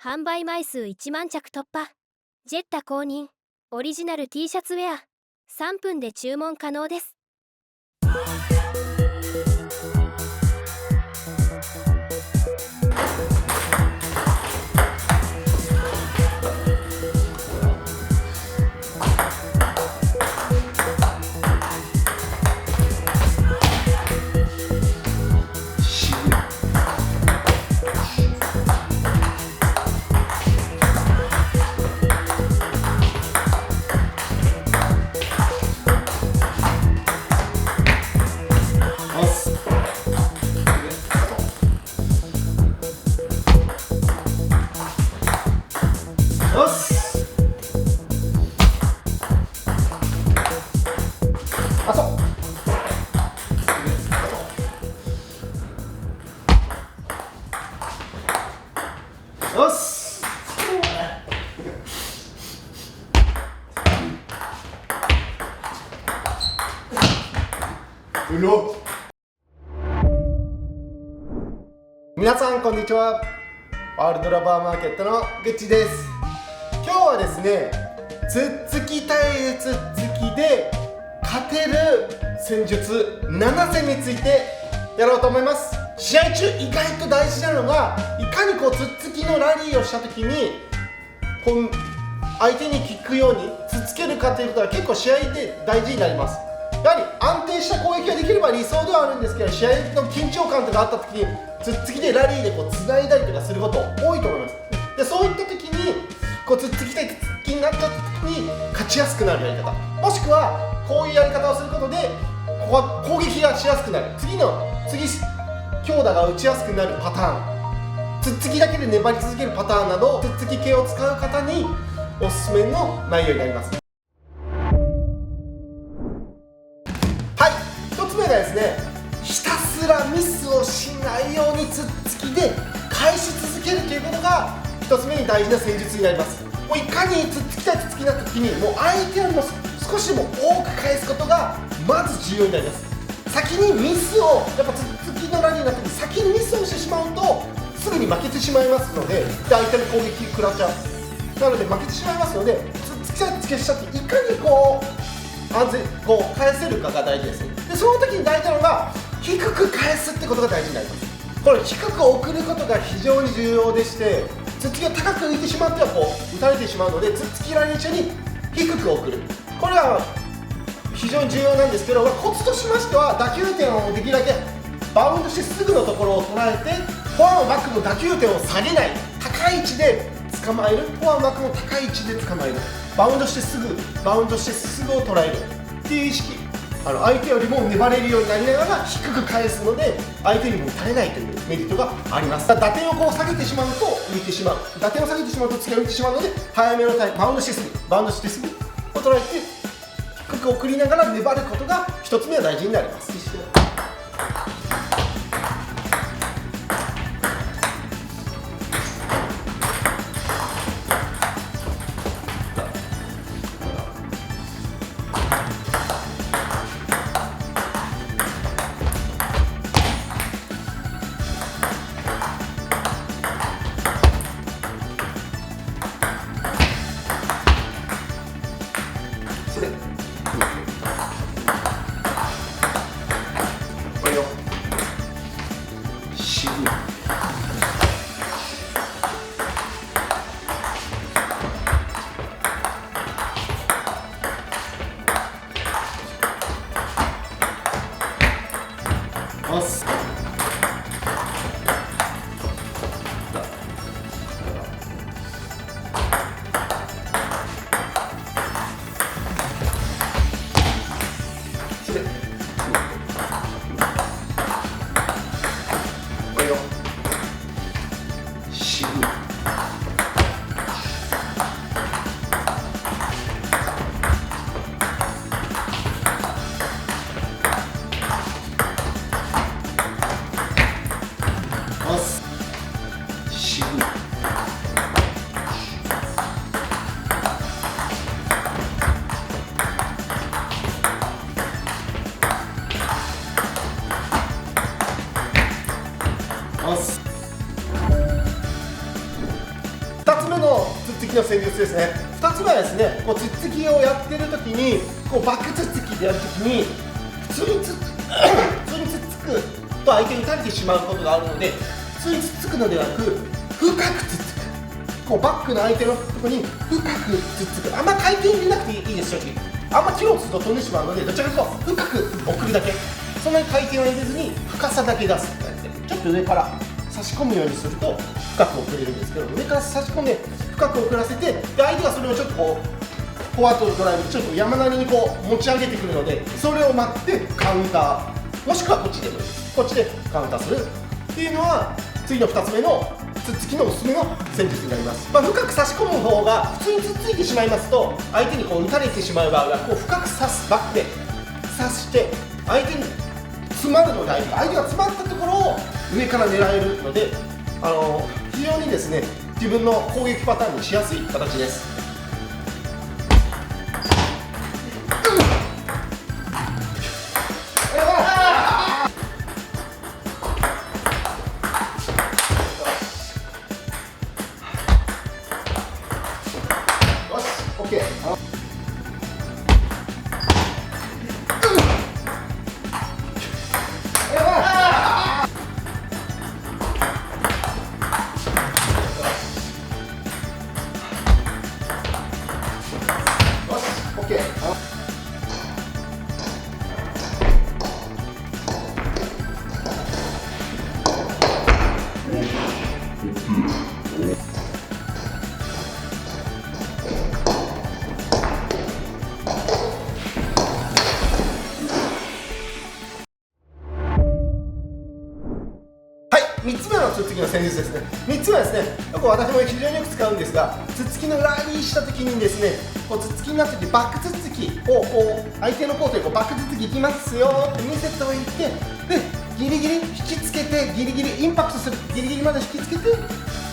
販売枚数1万着突破。ジェッタ公認オリジナル T シャツウェア。3分で注文可能です。よし。あ、そう。よし。うろ。皆さんこんにちは。ワールドラバーマーケットのぐっちです。今日はですね、つっつき対つっつきで勝てる戦術7選についてやろうと思います。試合中意外と大事なのが、いかにこうつっつきのラリーをした時に相手に効くようにつっつけるかということは結構試合で大事になります。やはり安定した攻撃ができれば理想ではあるんですけど、試合の緊張感とかあった時につっつきでラリーでこうつないだりとかすること多いと思います。でそういった時にこうつっつきたいつっつきになった時に勝ちやすくなるやり方、もしくはこういうやり方をすることでここは攻撃がしやすくなる、次強打が打ちやすくなるパターン、つっつきだけで粘り続けるパターンなど、つっつき系を使う方におすすめの内容になります。はい、1つ目がですね、ひたすらミスをしないようにつっつきで返し続けるということが1つ目に大事な戦術になります。もういかにつっつきたいつっつきになった時にもう相手よりも少しでも多く返すことがまず重要になります。先にミスをやっぱつっつきのラリーになった時に先にミスをしてしまうとすぐに負けてしまいますので、相手の攻撃食らっちゃう、なので負けてしまいますので、つっつきたいつっつきしたっていかにこう返せるかが大事ですね。でその時に大事なのが低く返すってことが大事になります。これ低く送ることが非常に重要でして、つっつきが高く浮いてしまっては打たれてしまうので、つっつきラリー中に低く送る、これは非常に重要なんですけど、コツとしましては打球点をできるだけバウンドしてすぐのところを捉えて、フォアもバックも打球点を下げない、高い位置で捕まえる、フォアもバックも高い位置で捕まえる、バウンドしてすぐを捉えるっていう意識、相手よりも粘れるようになりながら低く返すので相手にも打たれないというメリットがあります。打点を下げてしまうと浮いてしまう、打点を下げてしまうと突きが浮いてしまうので、早めのバウンドしてすぐを捉えて低く送りながら粘ることが1つ目は大事になります。それこれを渋います。これを渋います渋います。きの戦術ですね。2つ目はですね、こうつっつきをやってる時にこうバックつっつきでやる時に普通につっつくと相手に打たれてしまうことがあるので、普通につっつくのではなく深くつっつく、こうバックの相手のところに深くつっつく、あんま回転入れなくていいです。正直あんま切ろうとすると飛んでしまうので、どちらかというと深く送るだけ、そんなに回転は入れずに深さだけ出すって感じで、ちょっと上から差し込むようにすると深く送れるんですけど、上から差し込んで深く送らせて、で相手がそれをちょっとこうフォワードドライブでちょっと山なりにこう持ち上げてくるので、それを待ってカウンター、もしくはこっちでもいいです。こっちでカウンターするっていうのは次の2つ目のつっつきのおすすめの戦術になります。深く差し込む方が普通につっついてしまいますと、相手にこう打たれてしまう場合はこう深く刺す、バックで刺して相手に詰まるので、相手が詰まったところを上から狙えるので、非常にですね自分の攻撃パターンにしやすい形です。3つ目のつっつきの戦術ですね。3つ目はですね、よく私も非常によく使うんですが、つっつきのラリーしたときにですね、こうつっつきになったとき、バックつっつきをこう相手のコートでこうバックつっつきいきますよって見せておいて、でギリギリ引きつけて、ギリギリインパクトする、ギリギリまで引きつけて、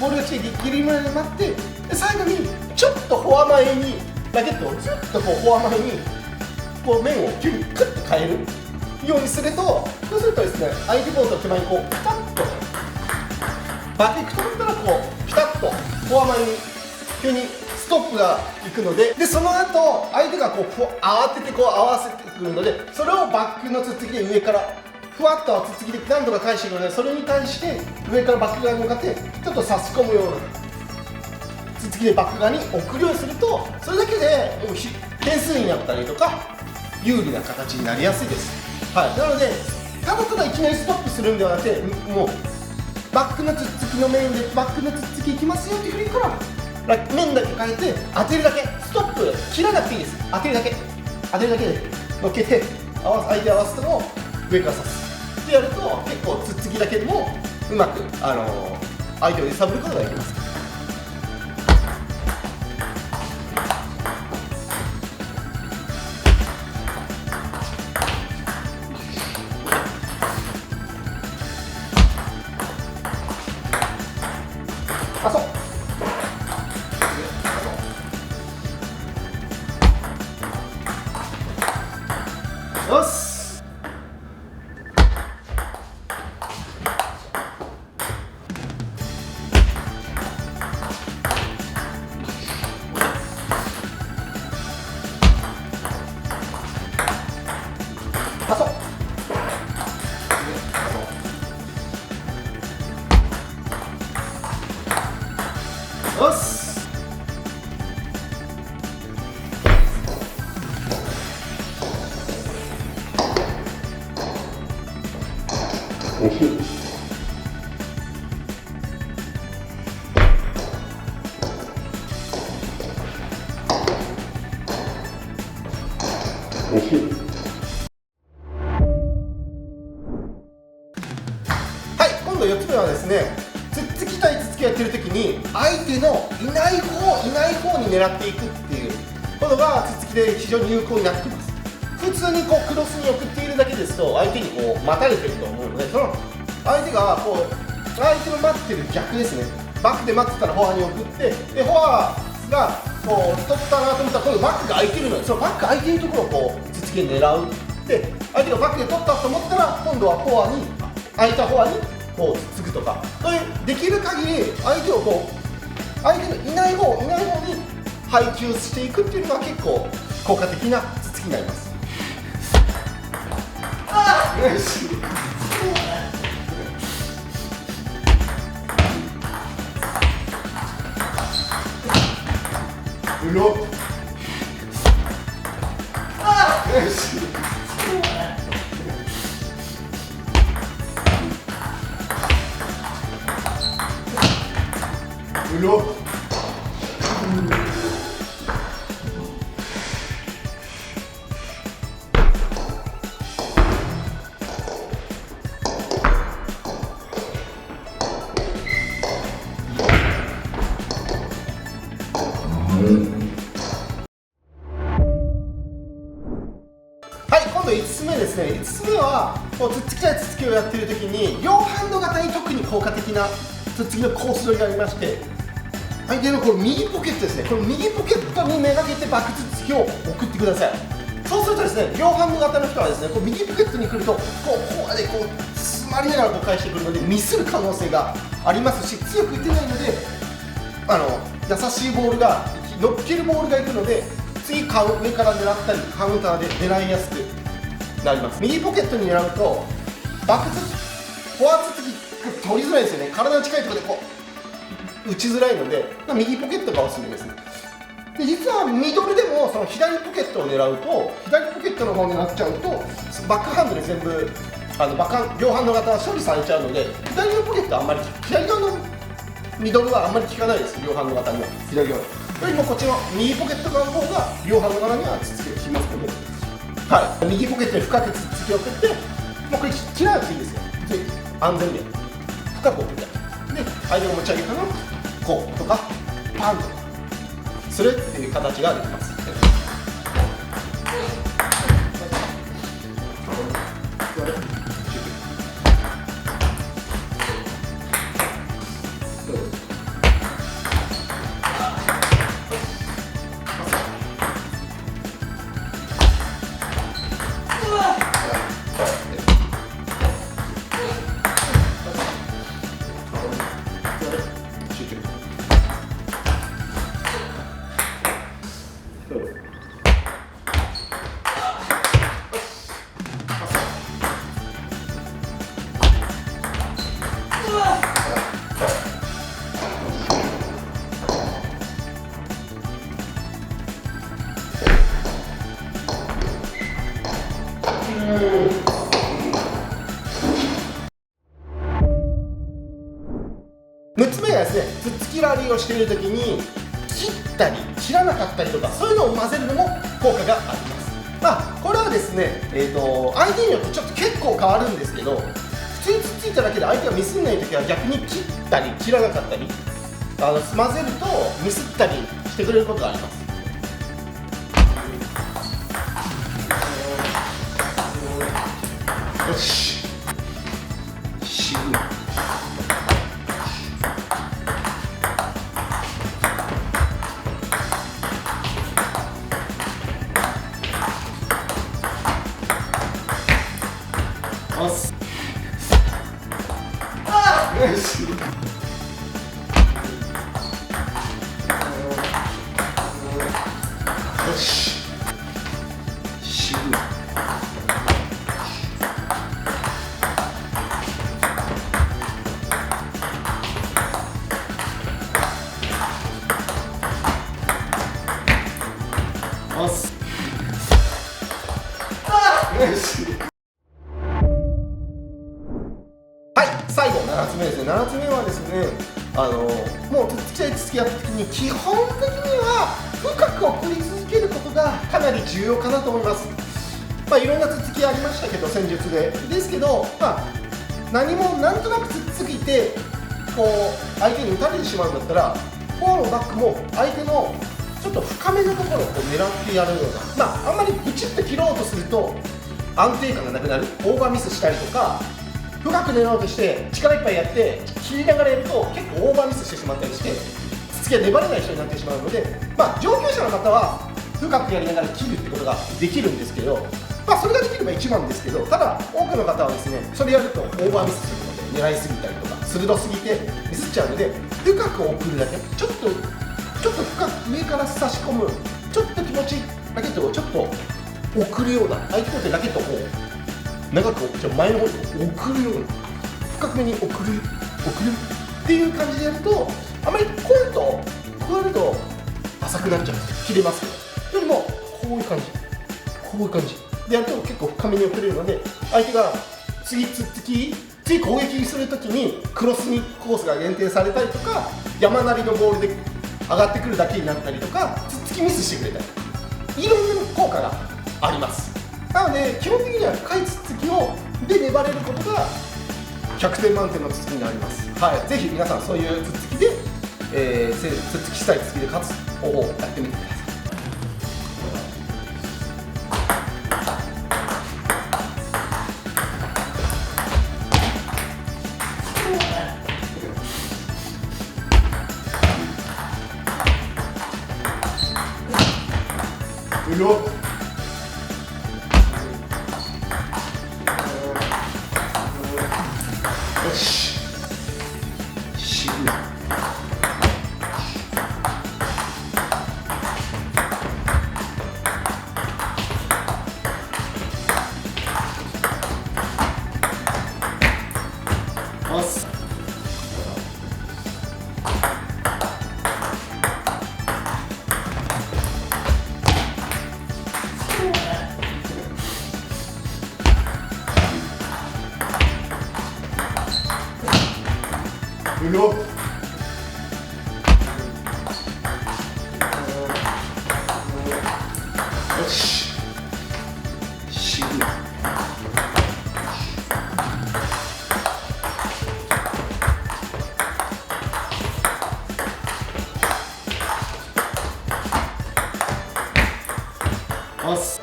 ボールが来てギリギリまで待って、で最後にちょっとフォア前にラケットをずっとこうフォア前にこう面を急にクッと変えるようにすると、そうするとですね、相手コートの手前にこうピタッとバックいくと思ったらこうピタッとフォア前に急にストップがいくので、その後相手がこう慌ててこう合わせてくるので、それをバックのつっつきで上からふわっとつっつきで何度か返してくるので、それに対して上からバック側に向かってちょっと差し込むようなつっつきでバック側に送るようにすると、それだけでもう点数になったりとか有利な形になりやすいです。はい、なのでただただいきなりストップするんではなくて、もうバックのつっつきの面でバックのつっつきいきますよって振りから面だけ変えて当てるだけ、ストップ切らなくていいです。当てるだけで乗っけて相手合わせても上から刺すってやると、結構つっつきだけでもうまく、相手を揺さぶることができます。よし、パソよし、はい、今度4つ目はですね、つっつき対つっつきをやってる時に相手のいない方に狙っていくっていうことがつっつきで非常に有効になってきます。普通にこうクロスに送っているだけですと相手にこう待たれてると思うので、その相手がこう相手の待ってる逆ですね、バックで待ってたらフォアに送って、でフォアがこう取ったなと思ったら今度バックが空いてるので、そのバック空いてるところをこうつっつきで狙う。で相手がバックで取ったと思ったら今度はフォアに空いたフォアにこうつっつくとか、そういうできる限り相手相手のいない方に配球していくっていうのが結構効果的なつつきになります。よし。うろ。よし。うろ。はい、今度5つ目ですね。5つ目はこうつっつき対つっつきをやっているときに両ハンド型に特に効果的なつっつきのコース取りがありまして、相手のこの右ポケットですね、この右ポケットにめがけてバックつっつきを送ってください。そうするとですね、両ハンド型の人はですね、こう右ポケットに来るとこうでこう詰まりながらこう返してくるのでミスる可能性がありますし、強く打てないので優しいボールが乗っけるボールがいくので、次上から狙ったりカウンターで狙いやすくなります。右ポケットに狙うとバックフォアつつき取りづらいですよね。体の近いところでこう打ちづらいので、右ポケットがおすすめですね。で実はミドルでもその左ポケットを狙うと、左ポケットの方になっちゃうとバックハンドで全部両ハンド型は処理されちゃうので、左のポケットはあんまり左側のミドルはあんまり効かないです。両ハンド型には左側よりもこっちの右ポケット側の方が両ハンド型にはつっつきが効きますので、はい、右ポケットに深くつっつきを送って、もうこれ切らなくていいですよ。安全で深く送って、で相手を持ち上げたのをこうとかパンとするっていう形ができます。6つ目がですね、つっつきラリーをしているときに切ったり切らなかったりとか、そういうのを混ぜるのも効果があります。これはですね、相手によってちょっと結構変わるんですけど、普通につっついただけで相手がミスんないときは逆に切ったり切らなかったり混ぜるとミスったりしてくれることがあります。よし、渋い。よし。よし。渋い。よし。最後7つ目ですね。7つ目はですね、もうつっつきたいつっつきやった時に基本的には深く送り続けることがかなり重要かなと思います。いろんなつっつきありましたけど、戦術ですけど、何もなんとなくつっつきてこう相手に打たれてしまうんだったら、フォアもバックも相手のちょっと深めのところをこう狙ってやるような、あんまりブチッと切ろうとすると安定感がなくなる、オーバーミスしたりとか、深く狙おうとして力いっぱいやって切りながらやると結構オーバーミスしてしまったりして、つつきが粘れない人になってしまうので、上級者の方は深くやりながら切るってことができるんですけど、それができれば一番ですけど、ただ多くの方はですね、それやるとオーバーミスするので狙いすぎたりとかす鋭すぎてミスっちゃうので、深く送るだけ、ちょっと深く上から差し込む、ちょっと気持ちいいラケットをちょっと送るような、相手コートでラケットをこう長く前の方に送るような、深くめに送るっていう感じでやると、あまりこうやると浅くなっちゃうんですよ、切れますけど。よりもこういう感じでやると結構深めに送れるので、相手が次攻撃するときにクロスにコースが限定されたりとか、山なりのボールで上がってくるだけになったりとか、つっつきミスしてくれたり、いろんな効果があります。なので基本的には深いつっつきで粘れることが100点満点のつっつきになります。はい、ぜひ皆さんそういうつっつきで、つっつきしたいつっつきで勝つ方法をやってみてください。よし、渋い。よし。よし、渋い。よし、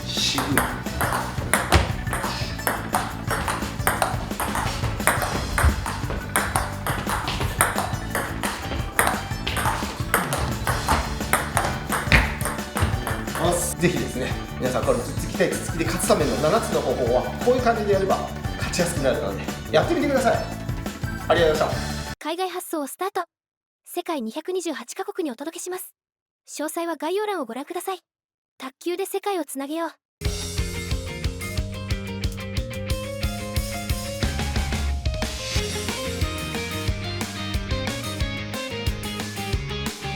渋い。ぜひですね、皆さんこのつっつきたいつっつきで勝つための7つの方法はこういう感じでやれば勝ちやすくなるので、やってみてください。ありがとうございました。海外発送をスタート。世界228カ国にお届けします。詳細は概要欄をご覧ください。卓球で世界をつなげよう。